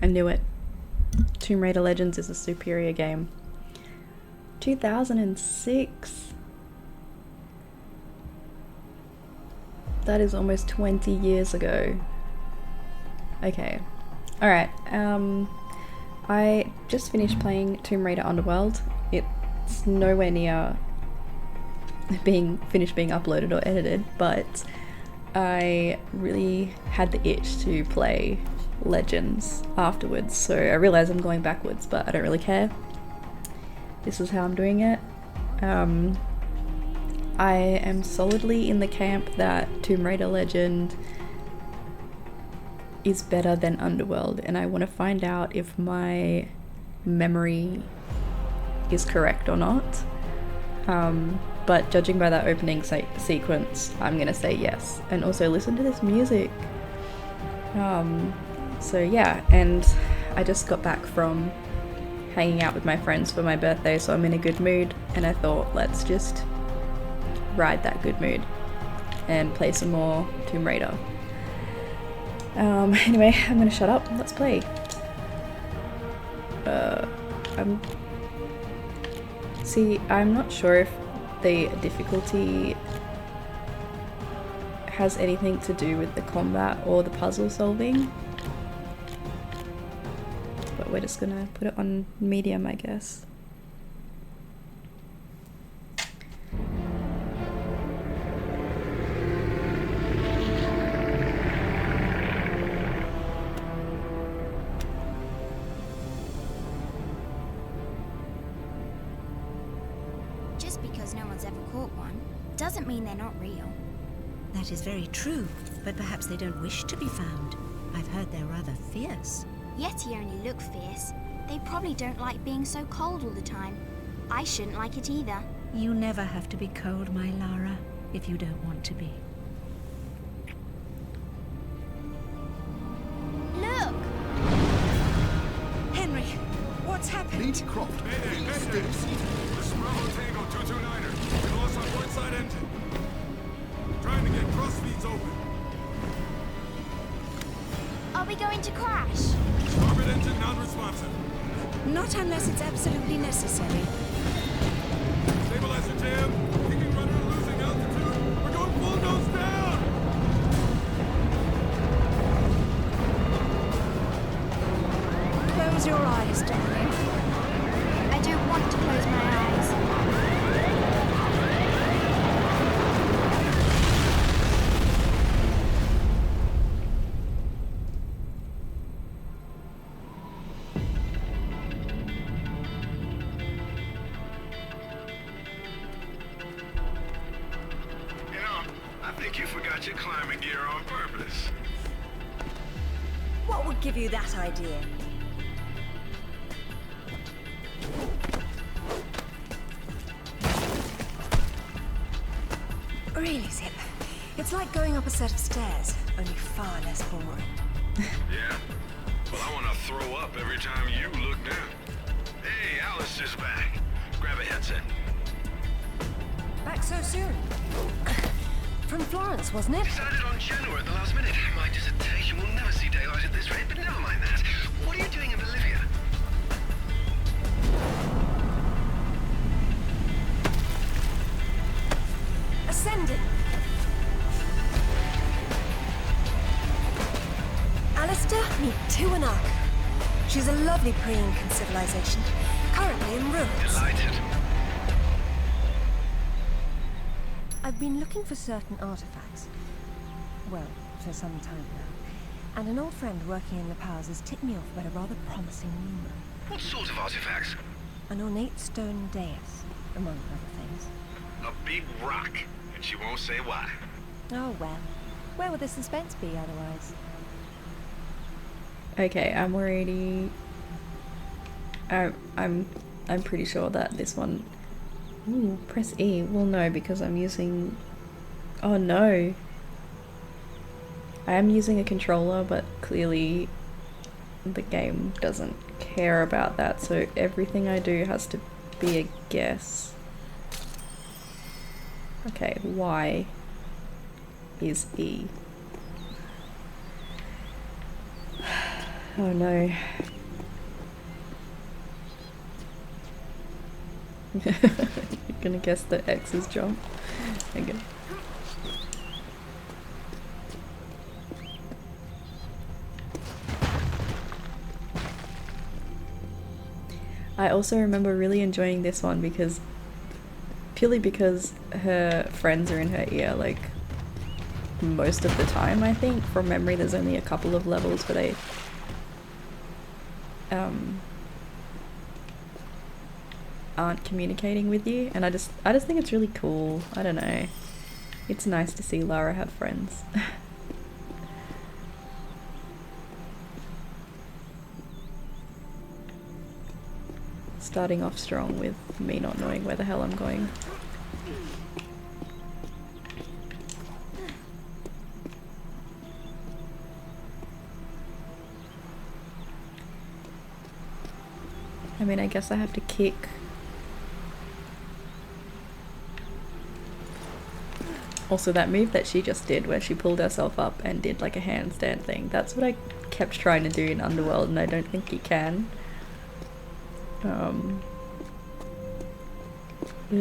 I knew it. Tomb Raider Legends is a superior game. 2006. That is almost 20 years ago. Okay. Alright, I just finished playing Tomb Raider Underworld. It's nowhere near being uploaded or edited, but I really had the itch to play Legends afterwards, so I realize I'm going backwards, but I don't really care. This is how I'm doing it. I am solidly in the camp that Tomb Raider Legend is better than Underworld, and I want to find out if my memory is correct or not. But judging by that opening sequence, I'm gonna say yes. And also listen to this music. So yeah, and I just got back from hanging out with my friends for my birthday, so I'm in a good mood, and I thought, let's just ride that good mood and play some more Tomb Raider. Anyway, I'm gonna shut up. Let's play. I'm not sure if the difficulty has anything to do with the combat or the puzzle solving, but we're just gonna put it on medium, I guess. Just because no one's ever caught one doesn't mean they're not real. That is very true, but perhaps they don't wish to be found. I've heard they're rather fierce. Yeti only look fierce. They probably don't like being so cold all the time. I shouldn't like it either. You never have to be cold, my Lara, if you don't want to be. Look! Henry, what's happened? Lady Croft, please stay seated. This is Bravo Tango 229er. We lost our port side engine. Trying to get cross feeds open. Are we going to crash? Starboard engine non-responsive. Not unless it's absolutely necessary. Stabilizer jam. Kicking rudder losing altitude. We're going full nose down. Close your eyes, darling. I don't want to close my eyes. You know, I think you forgot your climbing gear on purpose. What would give you that idea? Really, Zip. It's like going up a set of stairs, only far less boring. Yeah? Well, I want to throw up every time you look down. Hey, Alistair's back. Grab a headset. Back so soon? From Florence, wasn't it? Decided on Genoa at the last minute. My dissertation will never see daylight at this rate, but never mind that. What are you doing in Bolivia? Ascending. Alistair, meet Tuanak. She's a lovely pre-Incan civilization, currently in ruins. Delighted. I've been looking for certain artifacts. Well, for some time now. And an old friend working in the powers has tipped me off about a rather promising rumor. What sort of artifacts? An ornate stone dais, among other things. A big rock, and she won't say why. Oh well. Where would the suspense be otherwise? Okay, I'm already... I'm pretty sure that this one... Ooh, press E. Well, no, because I'm using... Oh no! I am using a controller, but clearly the game doesn't care about that, so everything I do has to be a guess. Okay, Y is E. Oh no. You're gonna guess the X's jump? Okay. I also remember really enjoying this one because purely because her friends are in her ear like most of the time. I think from memory there's only a couple of levels where they aren't communicating with you, and I just think it's really cool. I don't know, it's nice to see Lara have friends. Starting off strong with me not knowing where the hell I'm going. I mean, I guess I have to kick. Also, that move that she just did where she pulled herself up and did like a handstand thing, that's what I kept trying to do in Underworld, and I don't think you can.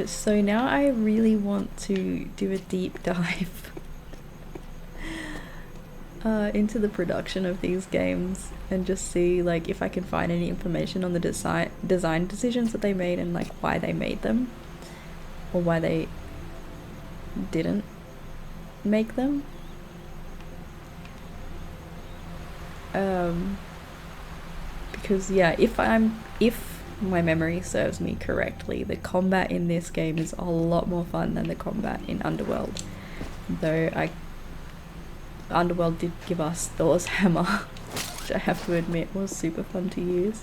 So now I really want to do a deep dive into the production of these games and just see like if I can find any information on the design decisions that they made and like why they made them or why they didn't make them. Because yeah, if my memory serves me correctly, the combat in this game is a lot more fun than the combat in Underworld. Though Underworld did give us Thor's hammer, which I have to admit was super fun to use.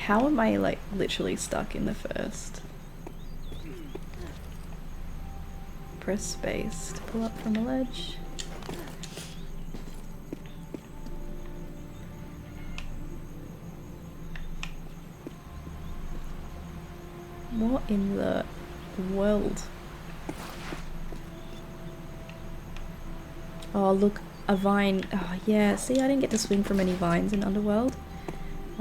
How am I like literally stuck in the first? Press space to pull up from a ledge. What in the world? Oh look, a vine. Oh yeah, see, I didn't get to swing from any vines in Underworld.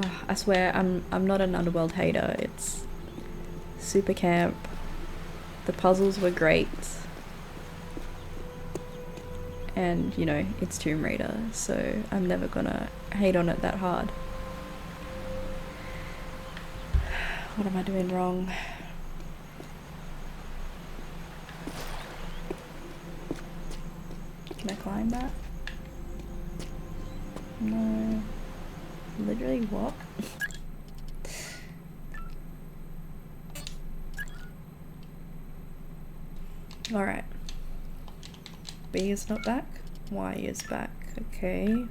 Oh, I swear I'm not an Underworld hater. It's super camp. The puzzles were great. And you know, it's Tomb Raider, so I'm never gonna hate on it that hard. What am I doing wrong? Can I climb that? No. Literally walk? Alright. B is not back. Y is back. Okay.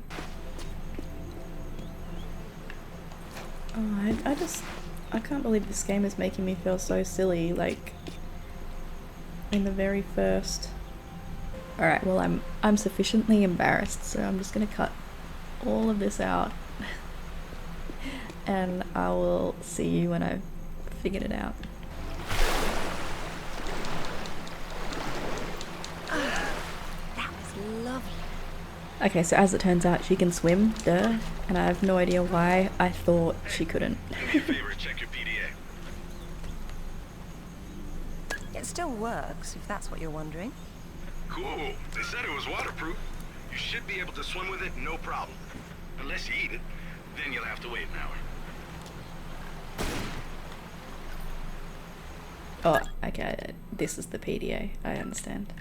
Oh, I can't believe this game is making me feel so silly, like, in the very first... Alright, well I'm sufficiently embarrassed, so I'm just gonna cut all of this out. And I will see you when I've figured it out. That was lovely. Okay, so as it turns out, she can swim, duh, and I have no idea why I thought she couldn't. Do me a favor and check your PDA. It still works, if that's what you're wondering. Cool. They said it was waterproof. You should be able to swim with it, no problem. Unless you eat it, then you'll have to wait an hour. Oh, okay, this is the PDA, I understand.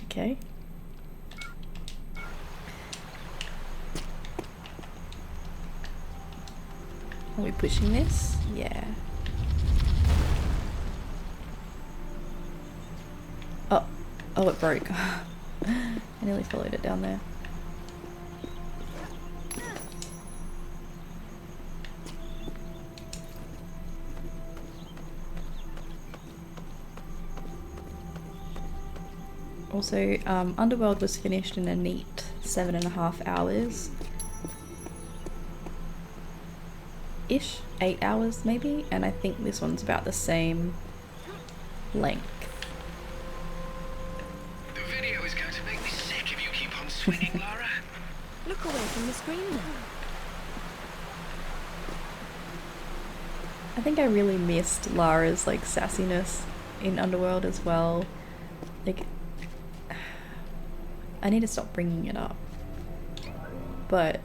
Okay. Are we pushing this? Yeah. Oh, it broke. I nearly followed it down there. Also, Underworld was finished in a neat 7.5 hours. Ish? 8 hours maybe? And I think this one's about the same length. swinging, Lara? Look away from the screen now. I think I really missed Lara's like sassiness in Underworld as well. Like, I need to stop bringing it up, but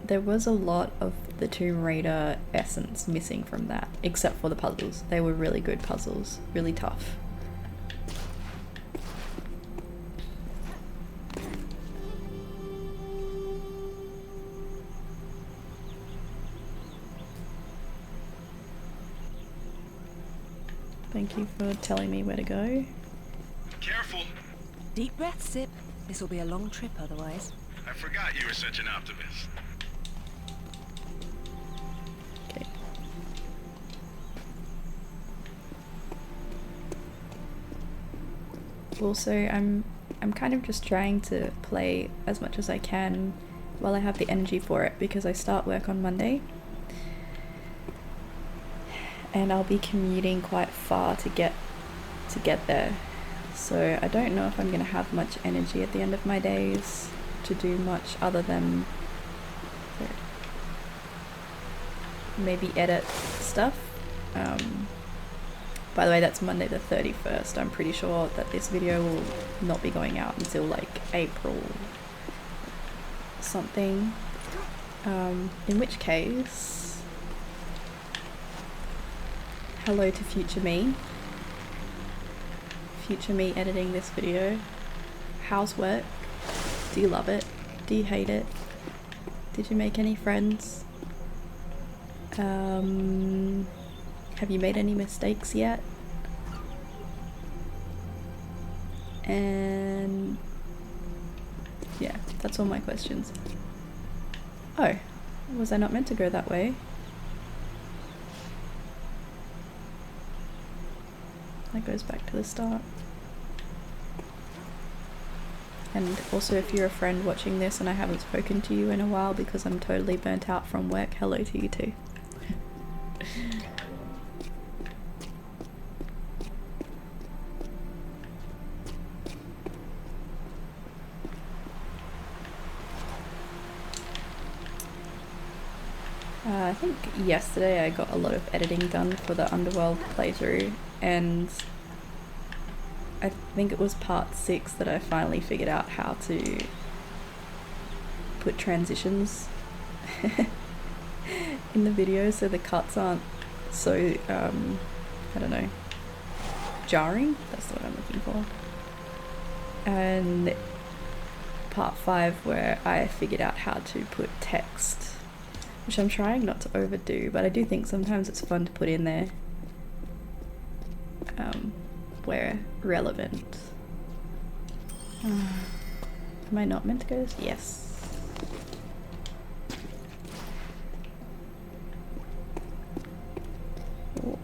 there was a lot of the Tomb Raider essence missing from that, except for the puzzles. They were really good puzzles, really tough. Thank you for telling me where to go. Careful. Deep breath, Sip. This will be a long trip otherwise. I forgot you were such an optimist. Okay. Also, I'm kind of just trying to play as much as I can while I have the energy for it, because I start work on Monday. And I'll be commuting quite far to get there. So I don't know if I'm gonna have much energy at the end of my days to do much other than maybe edit stuff. By the way, that's Monday the 31st. I'm pretty sure that this video will not be going out until like April something. In which case, hello to future me. Future me editing this video. How's work? Do you love it? Do you hate it? Did you make any friends? Have you made any mistakes yet? And yeah, that's all my questions. Oh, was I not meant to go that way? That goes back to the start. And also, if you're a friend watching this and I haven't spoken to you in a while because I'm totally burnt out from work, hello to you too. I think yesterday I got a lot of editing done for the Underworld playthrough, and I think it was part 6 that I finally figured out how to put transitions in the video so the cuts aren't so, I don't know, jarring. That's what I'm looking for. And part 5 where I figured out how to put text, which I'm trying not to overdo, but I do think sometimes it's fun to put in there where relevant. Am I not meant to go this? Yes. Oh.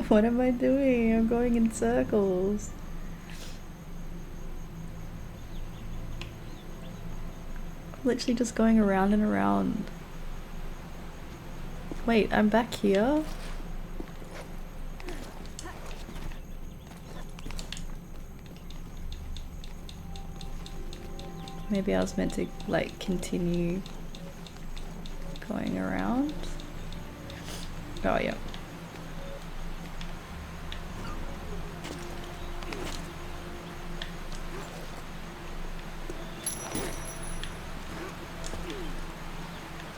What am I doing? I'm going in circles. Literally just going around and around. Wait, I'm back here? Maybe I was meant to like continue going around. Oh yeah.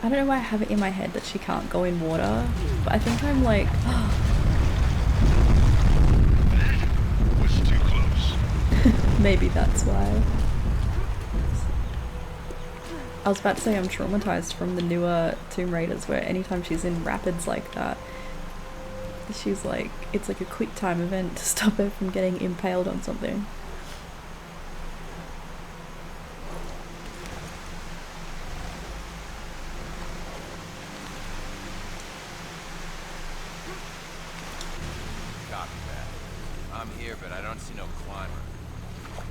I don't know why I have it in my head that she can't go in water, but I think I'm like, That was too close. maybe that's why. I was about to say I'm traumatized from the newer Tomb Raiders where anytime she's in rapids like that, she's like, it's like a quick time event to stop her from getting impaled on something. I'm here, but I don't see no climber.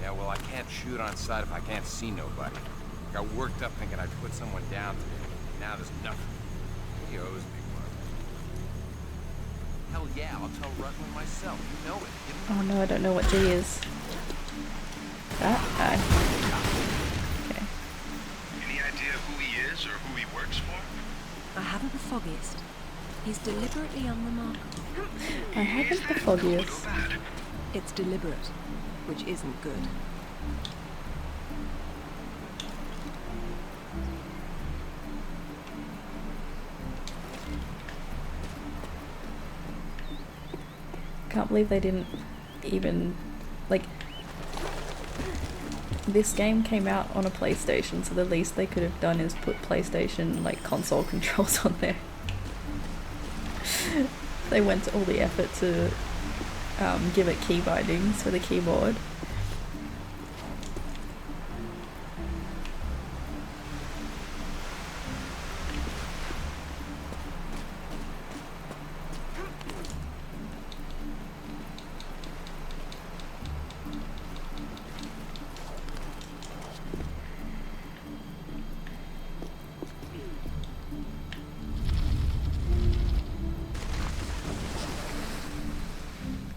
Yeah, well, I can't shoot on sight if I can't see nobody. Got worked up thinking I'd put someone down today. Now there's nothing. He owes me one. Hell yeah, I'll tell Rutland myself. You know it. Oh no, I don't know what G is. That guy. Okay. Any idea who he is or who he works for? I haven't the foggiest. He's deliberately unremarkable. I haven't the foggiest. It's deliberate, which isn't good. Can't believe they didn't even, like, this game came out on a PlayStation, so the least they could have done is put PlayStation, like, console controls on there. They went to all the effort to give it key bindings for the keyboard.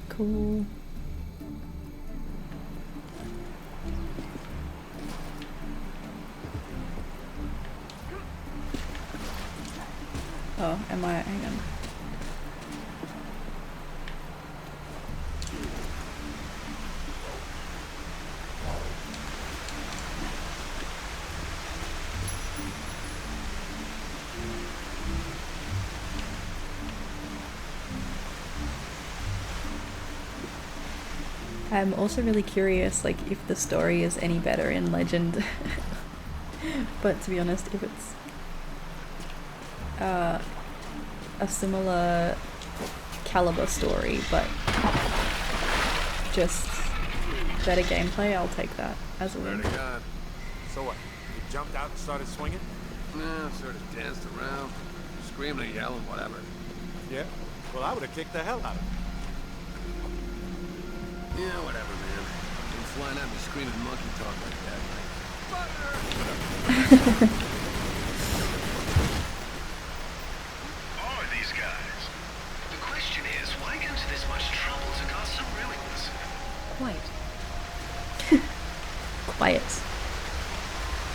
Cool. Oh, am I? Hang on. I'm also really curious, like, if the story is any better in Legend. But to be honest, if it's a similar caliber story, but just better gameplay, I'll take that as a win. So what? You jumped out and started swinging? Nah, sort of danced around, screaming and yelling, whatever. Yeah? Well, I would have kicked the hell out of him. Yeah, whatever, man. Don't flying at me screaming monkey talk like that. Who are these guys? The question is, why go to this much trouble to cause some ruins? Quite. Quiet.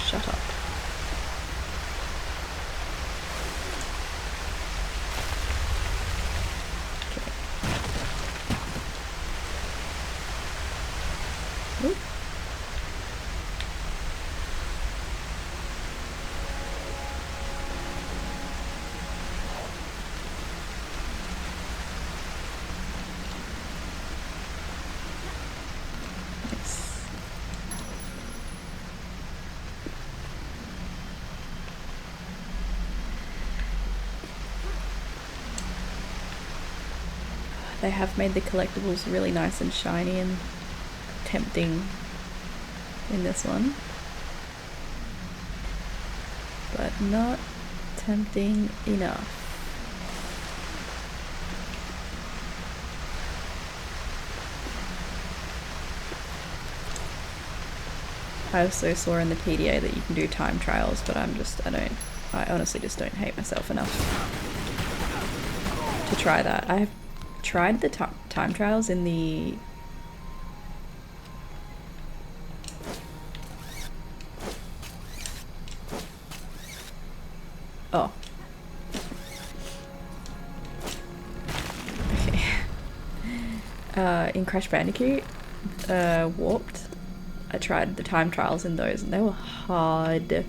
Shut up. Oop. Nice. They have made the collectibles really nice and shiny and tempting in this one, but not tempting enough. I also saw in the PDA that you can do time trials, but I honestly just don't hate myself enough to try that. I have tried the time trials in the in Crash Bandicoot Warped. I tried the time trials in those and they were hard.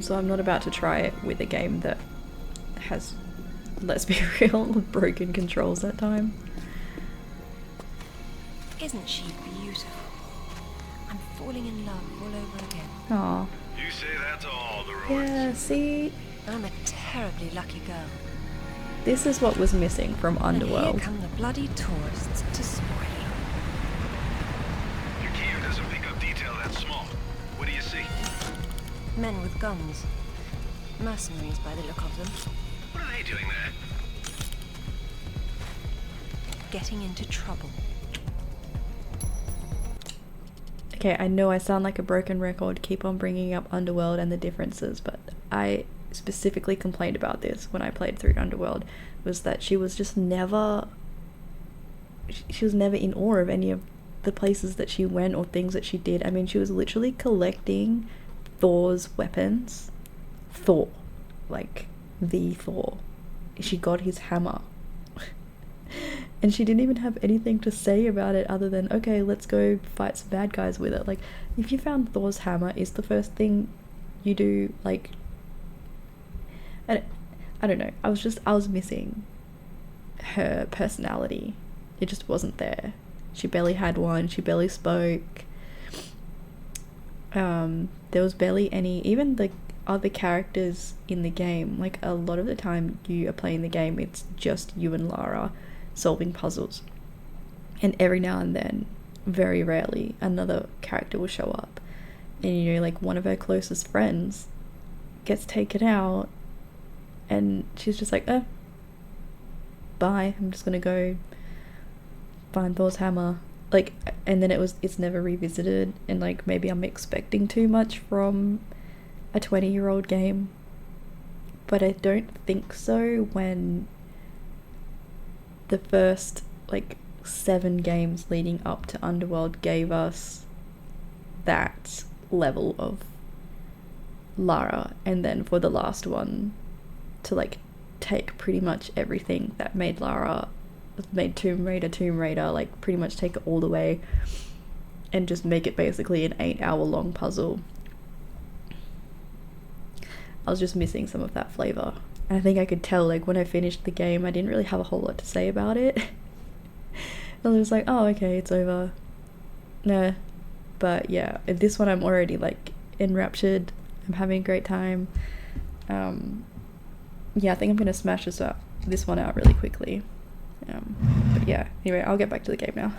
So I'm not about to try it with a game that has, let's be real, broken controls at time. Isn't she beautiful? I'm falling in love all over again. Aw. You say that to all the roads. Yeah, see? I'm a terribly lucky girl. This is what was missing from And Underworld. here come the bloody tourists to spoil it. Your gear doesn't pick up detail that small. What do you see? Men with guns. Mercenaries by the look of them. What are they doing there? Getting into trouble. Okay, I know I sound like a broken record, keep on bringing up Underworld and the differences, but I specifically complained about this when I played through Underworld, was that she was just never, she was never in awe of any of the places that she went or things that she did. I mean, she was literally collecting Thor's weapons. Thor, like the Thor. She got his hammer. And she didn't even have anything to say about it other than, okay, let's go fight some bad guys with it. Like, if you found Thor's hammer, is the first thing you do, like, I don't know. I was missing her personality. It just wasn't there. She barely had one. She barely spoke. There was barely any, even the other characters in the game, like, a lot of the time you are playing the game, it's just you and Lara solving puzzles, and every now and then, very rarely, another character will show up, and you know, like, one of her closest friends gets taken out and she's just like, bye, I'm just gonna go find Thor's hammer, like, and then it's never revisited. And like, maybe I'm expecting too much from a 20-year-old game, but I don't think so when the first, like, 7 games leading up to Underworld gave us that level of Lara, and then for the last one to, like, take pretty much everything that made Tomb Raider, like, pretty much take it all the way and just make it basically an 8-hour long puzzle. I was just missing some of that flavor. And I think I could tell, like, when I finished the game, I didn't really have a whole lot to say about it. I was like, oh, okay, it's over. Nah. But yeah, this one I'm already, like, enraptured. I'm having a great time. Yeah, I think I'm gonna smash this one out really quickly. But yeah, anyway, I'll get back to the game now.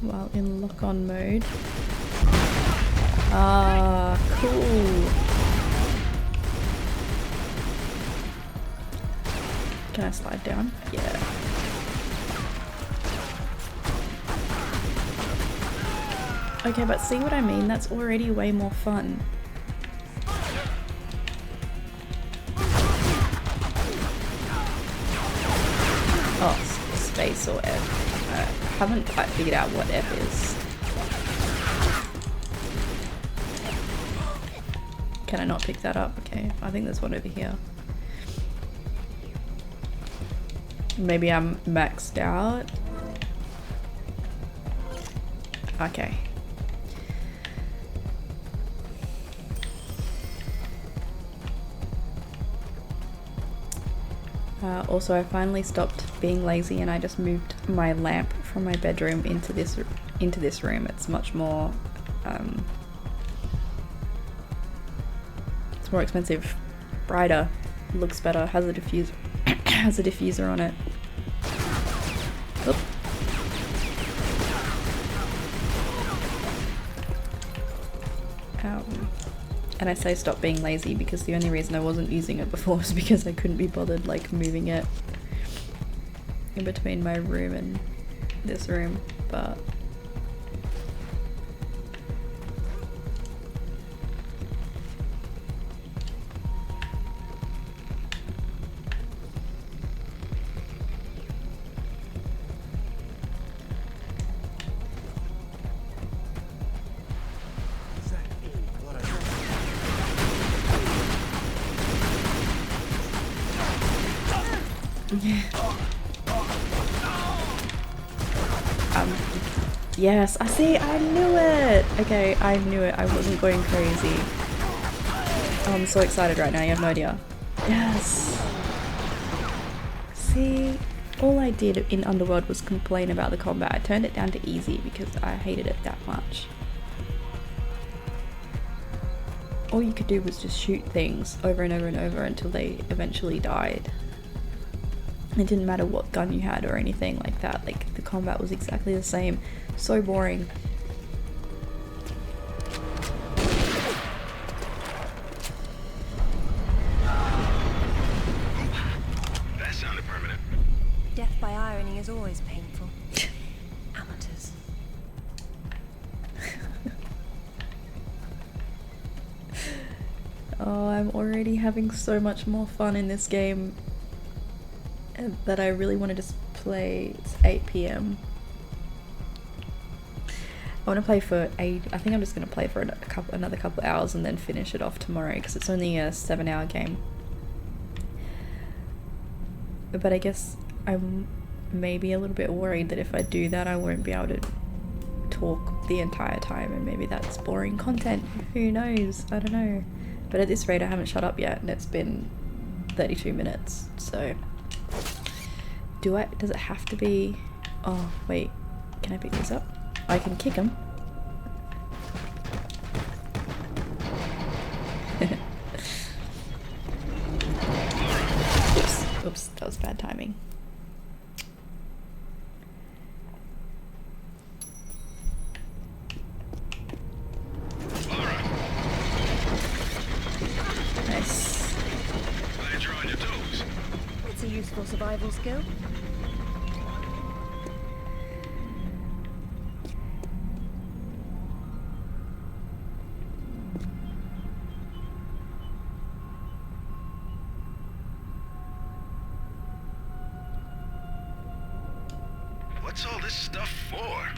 While in lock-on mode. Ah, cool. Can I slide down? Yeah. Okay, but see what I mean? That's already way more fun. Oh, space or F. I haven't quite figured out what F is. Can I not pick that up? Okay, I think there's one over here. Maybe I'm maxed out. Okay. Also, I finally stopped being lazy and I just moved my lamp from my bedroom into this room. It's much more it's more expensive, brighter, looks better, has a diffuser has a diffuser on it. Oop. And I say stop being lazy because the only reason I wasn't using it before was because I couldn't be bothered, like, moving it in between my room and this room, but yes, I see, I knew it! Okay, I knew it, I wasn't going crazy. Oh, I'm so excited right now, you have no idea. Yes! See, all I did in Underworld was complain about the combat. I turned it down to easy because I hated it that much. All you could do was just shoot things over and over and over until they eventually died. It didn't matter what gun you had or anything like that, like, the combat was exactly the same. So boring. That sounded permanent. Death by irony is always painful. Amateurs. Oh, I'm already having so much more fun in this game that I really want to just play. It's 8 p.m. I want to play for I think I'm just going to play for another couple hours and then finish it off tomorrow because it's only a 7-hour game. But I guess I'm maybe a little bit worried that if I do that I won't be able to talk the entire time, and maybe that's boring content. Who knows? I don't know. But at this rate I haven't shut up yet and it's been 32 minutes, so does it have to be... Oh wait, can I pick these up? I can kick them. Oops, that was bad timing. Nice. Glad you're on your toes. It's a useful survival skill. What's all this stuff for?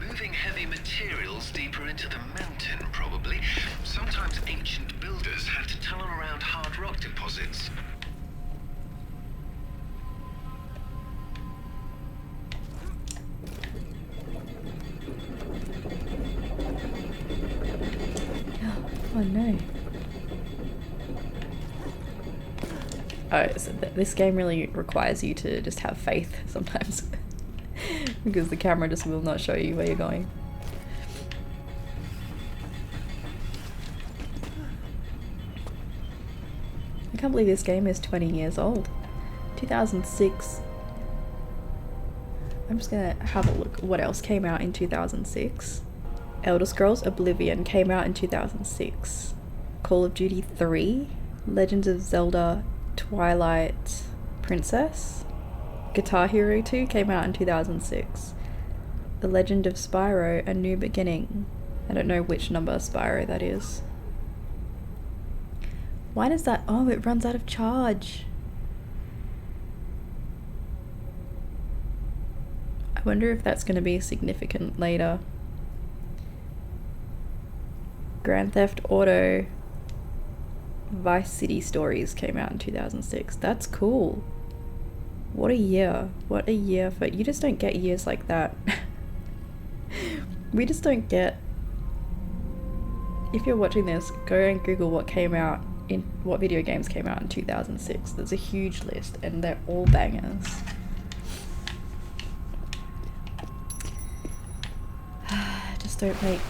Moving heavy materials deeper into the mountain, probably. Sometimes ancient builders had to tunnel around hard rock deposits. Oh no. Oh, so this game really requires you to just have faith sometimes. Because the camera just will not show you where you're going. I can't believe this game is 20 years old. 2006. I'm just gonna have a look what else came out in 2006. Elder Scrolls Oblivion came out in 2006. Call of Duty 3. Legends of Zelda Twilight Princess. Guitar Hero 2 came out in 2006. The Legend of Spyro: A New Beginning. I don't know which number Spyro that is. Why does that... Oh, it runs out of charge. I wonder if that's going to be significant later. Grand Theft Auto Vice City Stories came out in 2006. That's cool. What a year. What a year for... You just don't get years like that. We just don't get... If you're watching this, go and Google what video games came out in 2006. There's a huge list and they're all bangers. Just don't make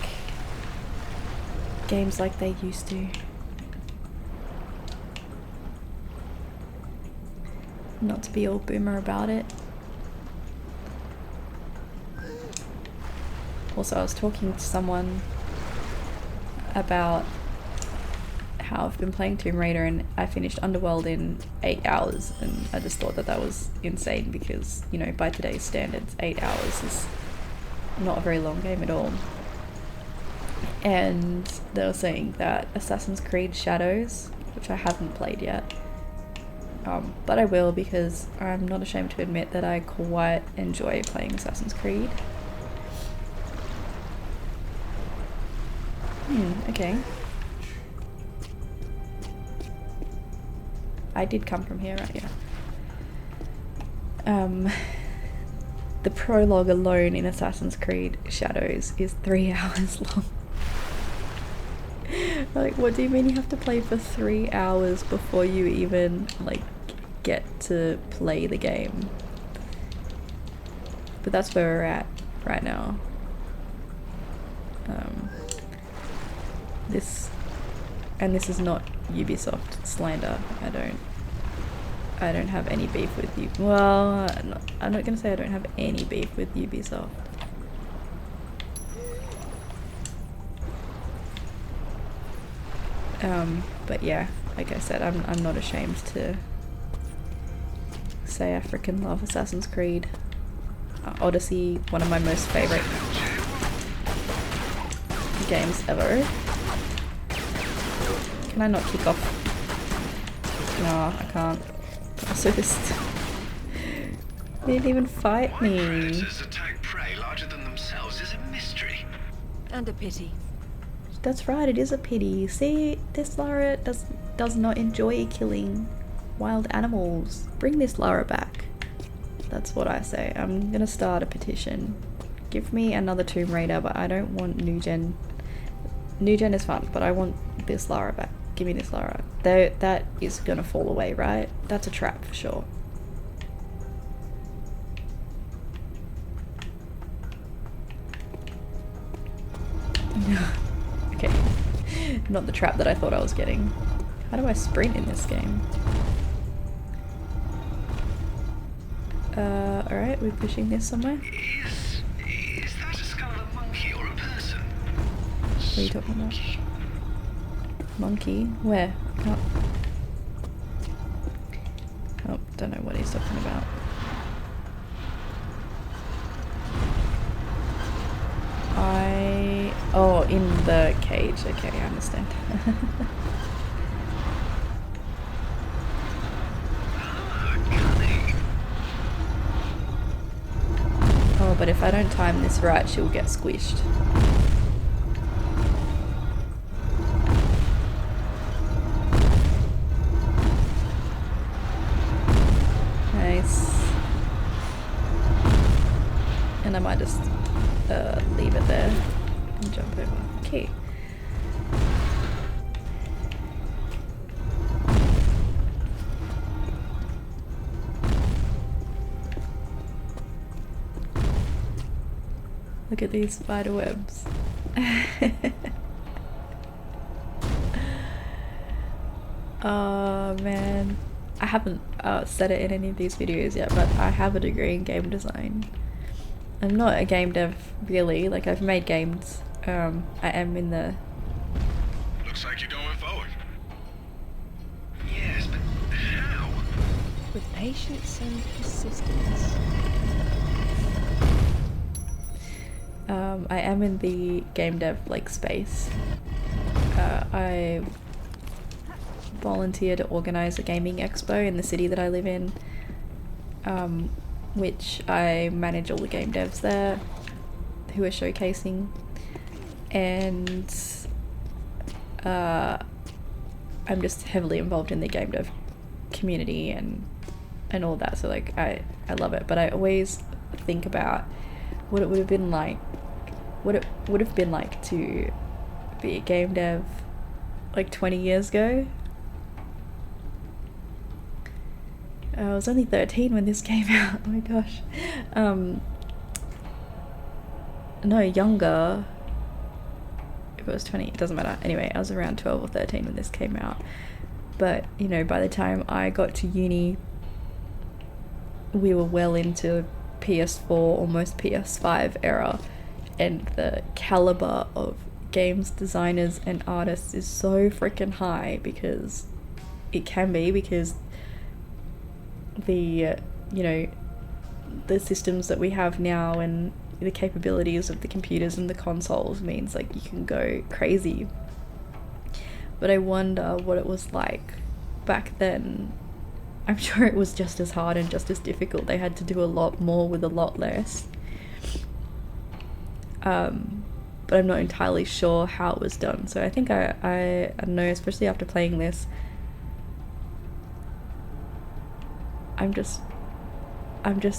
games like they used to. Not to be all boomer about it. Also, I was talking to someone about how I've been playing Tomb Raider and I finished Underworld in 8 hours, and I just thought that that was insane because, you know, by today's standards 8 hours is not a very long game at all. And they were saying that Assassin's Creed Shadows, which I haven't played yet, but I will because I'm not ashamed to admit that I quite enjoy playing Assassin's Creed. Okay. I did come from here, right? Yeah. The prologue alone in Assassin's Creed Shadows is 3 hours long. Like, what do you mean you have to play for 3 hours before you even, like, get to play the game? But that's where we're at right now. This is not Ubisoft slander. I don't have any beef with you. Well, I'm not gonna say I don't have any beef with Ubisoft. But yeah, like I said, I'm not ashamed to say I freaking love Assassin's Creed. Odyssey, one of my most favorite games ever. Can I not kick off? No, I can't. Assist. They didn't even fight Why me. predators attack prey larger than themselves is a mystery. And a pity. That's right, it is a pity. See, this Lara does not enjoy killing wild animals. Bring this Lara back. That's what I say. I'm gonna start a petition. Give me another Tomb Raider, but I don't want new gen. New gen is fun, but I want this Lara back. Give me this Lara. Though that is gonna fall away, right? That's a trap for sure. Okay. Not the trap that I thought I was getting. How do I sprint in this game? Alright, we're pushing this somewhere. Is that a skull of a monkey or a person? What are you talking about? Monkey? Where? Oh. Oh, don't know what he's talking about. Oh, in the cage. Okay, I understand. Oh, but if I don't time this right, she'll get squished. Nice. And I might just leave it there and jump over. Okay. Look at these spider webs. Oh man. I haven't said it in any of these videos yet, but I have a degree in game design. I'm not a game dev really, like I've made games. I am in the... Looks like you're going forward. Yes, but how? With patience and persistence. I am in the game dev like space. I volunteer to organize a gaming expo in the city that I live in, which I manage all the game devs there who are showcasing, and I'm just heavily involved in the game dev community and all that, so like I love it, but I always think about what it would have been like, to be a game dev like 20 years ago. I was only 13 when this came out. Oh my gosh. No, younger. If it was 20, it doesn't matter. Anyway, I was around 12 or 13 when this came out. But, you know, by the time I got to uni, we were well into PS4, almost PS5 era. And the caliber of games designers and artists is so freaking high, because it can be, because the you know, the systems that we have now and the capabilities of the computers and the consoles means like you can go crazy. But I wonder what it was like back then. I'm sure it was just as hard and just as difficult. They had to do a lot more with a lot less. But I'm not entirely sure how it was done. So I think I don't know, especially after playing this, I'm just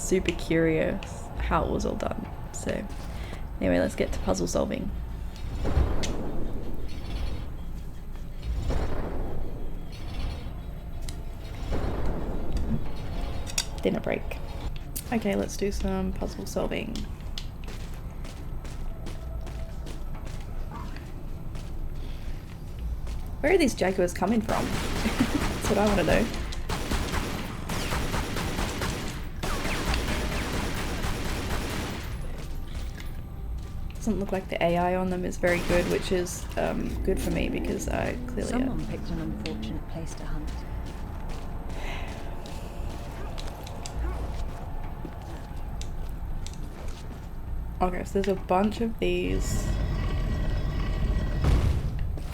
super curious how it was all done. So anyway, let's get to puzzle solving. Dinner break. Okay, let's do some puzzle solving. Where are these jaguars coming from? That's what I want to know. Doesn't look like the AI on them is very good, which is good for me because I clearly... Someone picked an unfortunate place to hunt. Okay, so there's a bunch of these.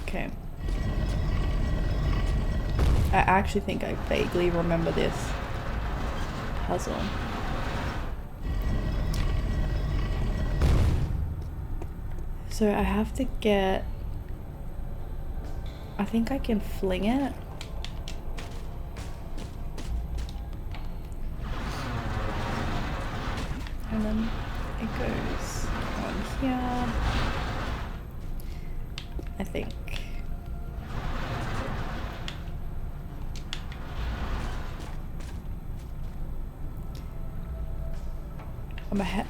Okay. I actually think I vaguely remember this puzzle. So I have to get... I think I can fling it. And then it goes on here. I think.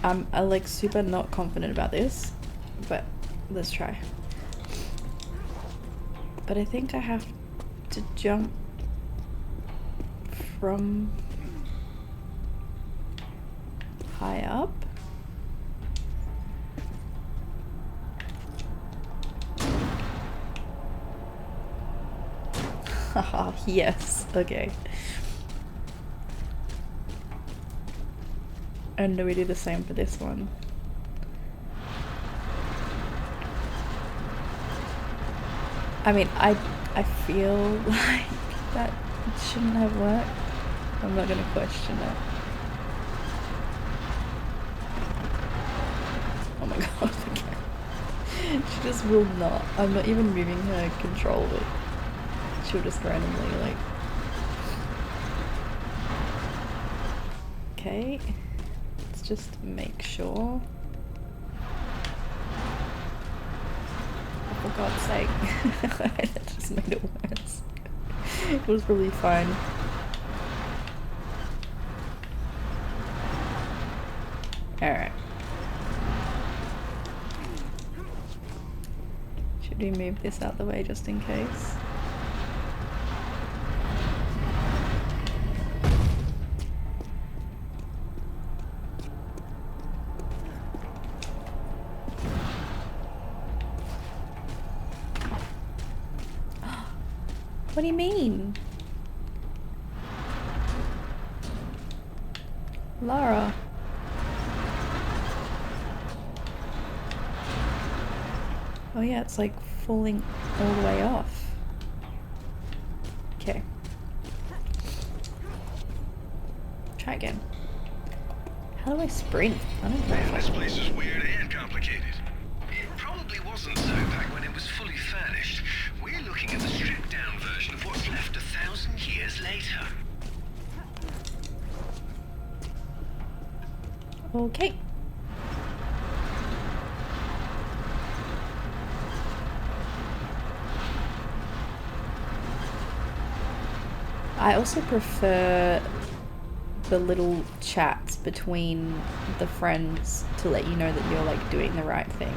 I'm like super not confident about this, but let's try. But I think I have to jump from high up. Haha, yes, okay. And do we do the same for this one? I mean, I feel like that shouldn't have worked. I'm not gonna question it. Oh my god, again. She just will not. I'm not even moving her control, but she'll just randomly like... Okay. Let's just make sure. For God's sake. That just made it worse. It was really fine. Alright. Should we move this out the way just in case? What do you mean? Lara. Oh yeah, it's like falling all the way off. Okay. Try again. How do I sprint? I don't know. Man, this place is weird and complicated. It probably wasn't so back when it was fully furnished. We're looking at the stripped-down version of what's left 1,000 years later. Okay. I also prefer the little chats between the friends to let you know that you're like doing the right thing.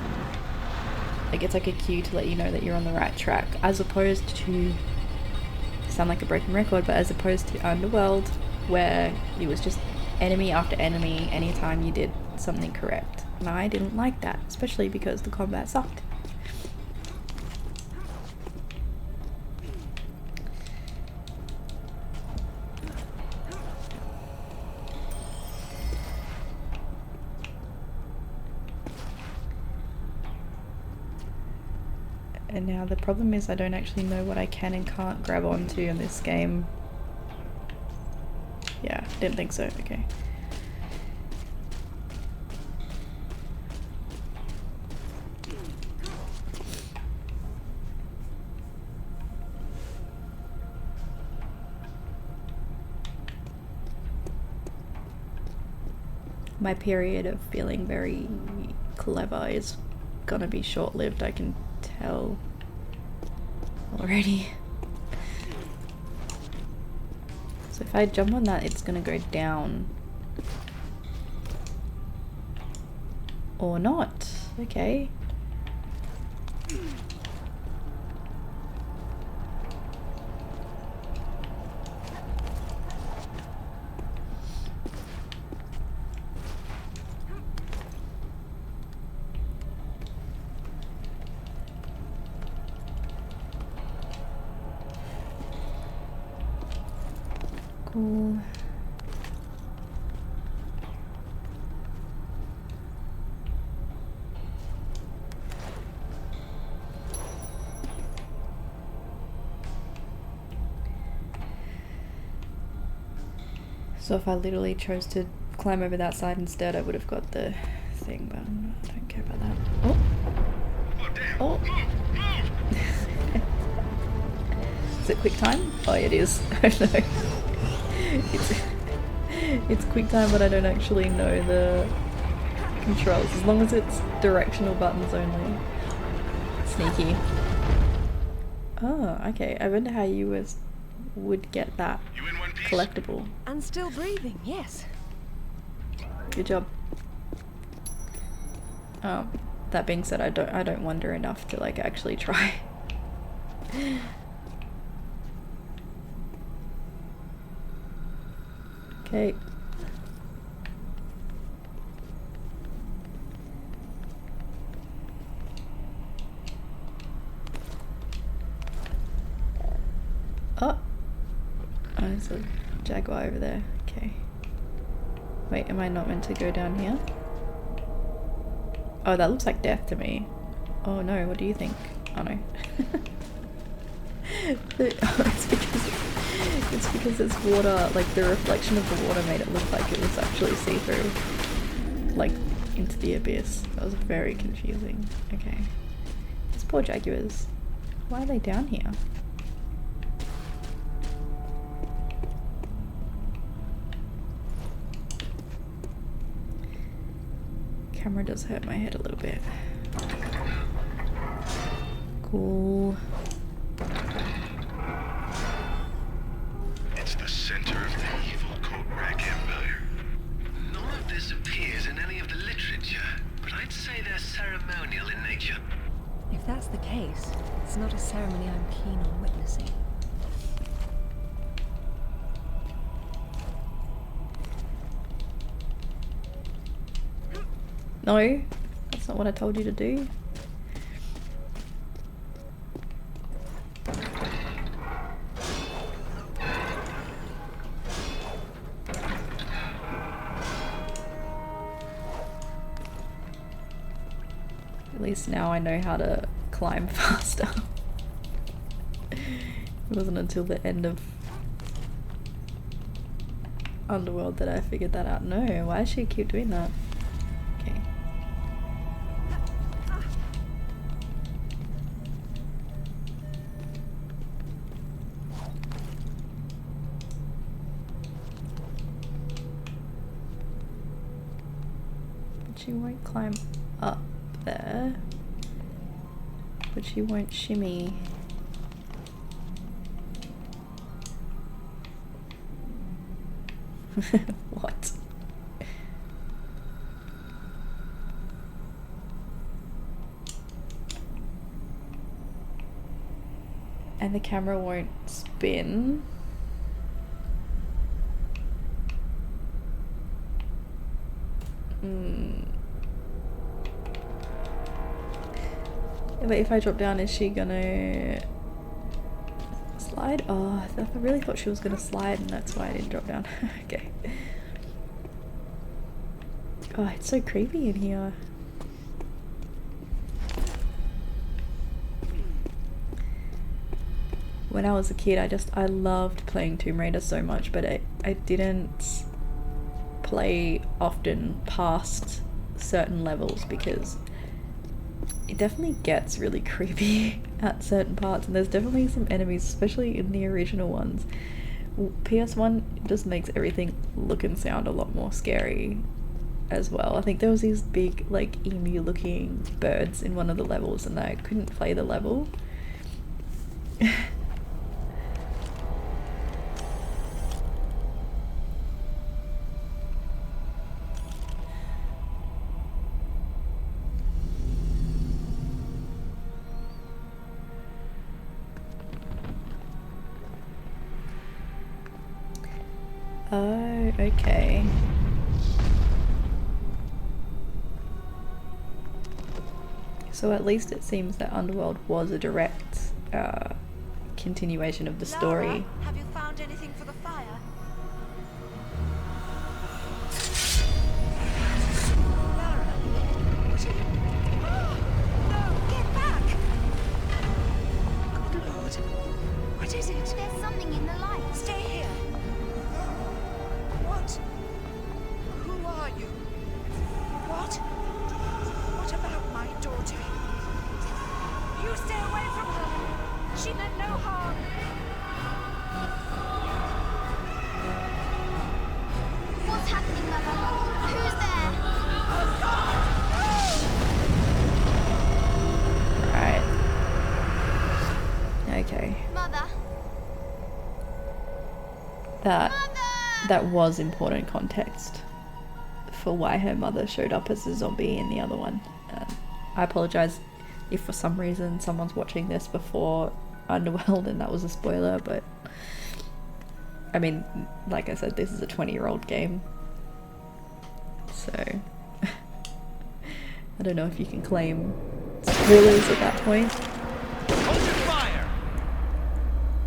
Like it's like a cue to let you know that you're on the right track, as opposed to, sound like a broken record, but as opposed to Underworld, where it was just enemy after enemy anytime you did something correct. And I didn't like that, especially because the combat sucked. And now the problem is I don't actually know what I can and can't grab onto in this game. Yeah, didn't think so, okay. My period of feeling very clever is gonna be short-lived, I can tell already. So if I jump on that, it's gonna go down. Or not. Okay. Cool. So if I literally chose to climb over that side instead, I would have got the thing, but I don't care about that. Oh! Oh! Is it quick time? Oh, it is. I don't know. It's quick time, but I don't actually know the controls. As long as it's directional buttons only. Sneaky. Oh, okay. I wonder how you would get that collectible. And still breathing, yes. Good job. That being said, I don't wonder enough to like actually try. Okay. Oh, there's a jaguar over there. Okay. Wait, am I not meant to go down here? Oh, that looks like death to me. Oh no, what do you think? Oh no. It's because it's water, like the reflection of the water made it look like it was actually see-through. Like, into the abyss. That was very confusing. Okay. These poor jaguars. Why are they down here? Camera does hurt my head a little bit. Cool. It's the center of the evil Korak Empire. None of this appears in any of the literature, but I'd say they're ceremonial in nature. If that's the case, it's not a ceremony I'm keen on witnessing. No, that's not what I told you to do. At least now I know how to climb faster. It wasn't until the end of Underworld that I figured that out. No, why does she keep doing that? Okay. But she won't climb up there. But she won't shimmy. What? And the camera won't spin. But if I drop down, is she gonna slide? Oh, I really thought she was gonna slide, and that's why I didn't drop down. Okay. Oh, it's so creepy in here. When I was a kid, I loved playing Tomb Raider so much, but I didn't play often past certain levels because it definitely gets really creepy at certain parts, and there's definitely some enemies, especially in the original ones. PS1 just makes everything look and sound a lot more scary as well. I think there was these big like emu looking birds in one of the levels and I couldn't play the level. Oh, okay. So at least it seems that Underworld was a direct continuation of the story. Lara, have you found anything for the fire? Lara, what are you... No, get back! Good Lord. What is it? There's something in the light. Stay here. What? you? What? What about my daughter? You stay away from her. She meant no harm. What's happening, Mother? Who's there? Right. Okay. Mother? That was important context for why her mother showed up as a zombie in the other one. I apologize if for some reason someone's watching this before Underworld and that was a spoiler, but I mean, like I said, this is a 20-year-old game, so I don't know if you can claim spoilers at that point. Hold your fire!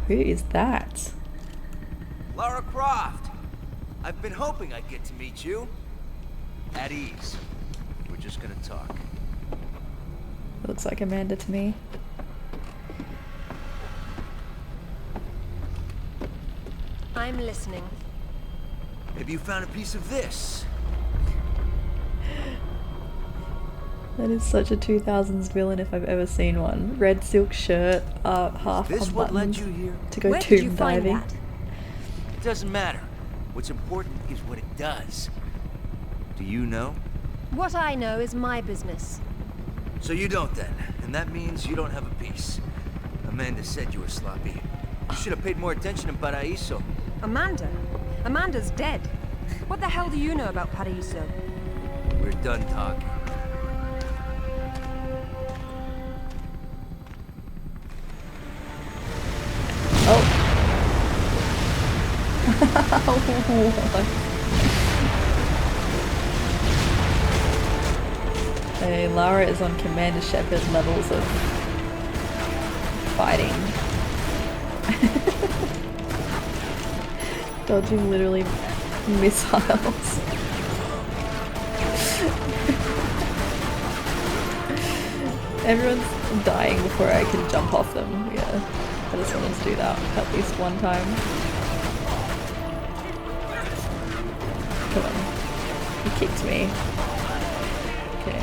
Who is that? Lara Croft! I've been hoping I'd get to meet you. At ease. We're just gonna talk. Looks like Amanda to me. I'm listening. Maybe you found a piece of this. That is such a 2000s villain if I've ever seen one. Red silk shirt, half Is this what led unbuttoned you here? to go Where did you tomb find diving. that? It doesn't matter. What's important is what it does. Do you know? What I know is my business. So you don't then, and that means you don't have a piece. Amanda said you were sloppy. You should have paid more attention in Paraíso. Amanda? Amanda's dead. What the hell do you know about Paraíso? We're done talking. Hey, Lara is on Commander Shepard levels of fighting. Dodging literally missiles. Everyone's dying before I can jump off them. Yeah, I just wanted to do that at least one time. Come on. He kicked me. Okay.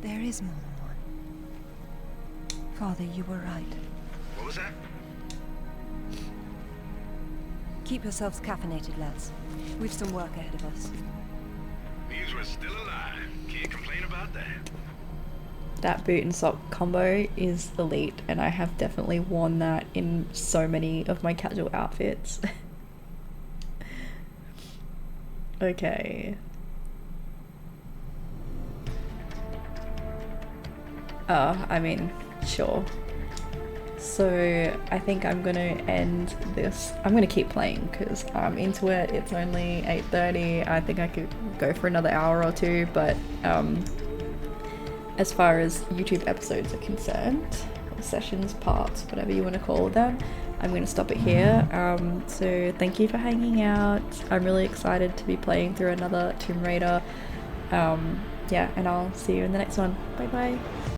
There is more than one. Father, you were right. What was that? Keep yourselves caffeinated, lads. We've some work ahead of us. Means we're still alive. Can't complain about that. That boot and sock combo is elite, and I have definitely worn that in so many of my casual outfits. Okay. I mean, sure. So I think I'm gonna end this. I'm gonna keep playing because I'm into it. It's only 8:30. I think I could go for another hour or two, but as far as YouTube episodes are concerned, or sessions, parts, whatever you want to call them, I'm going to stop it here. So thank you for hanging out. I'm really excited to be playing through another Tomb Raider. Yeah, and I'll see you in the next one. Bye bye.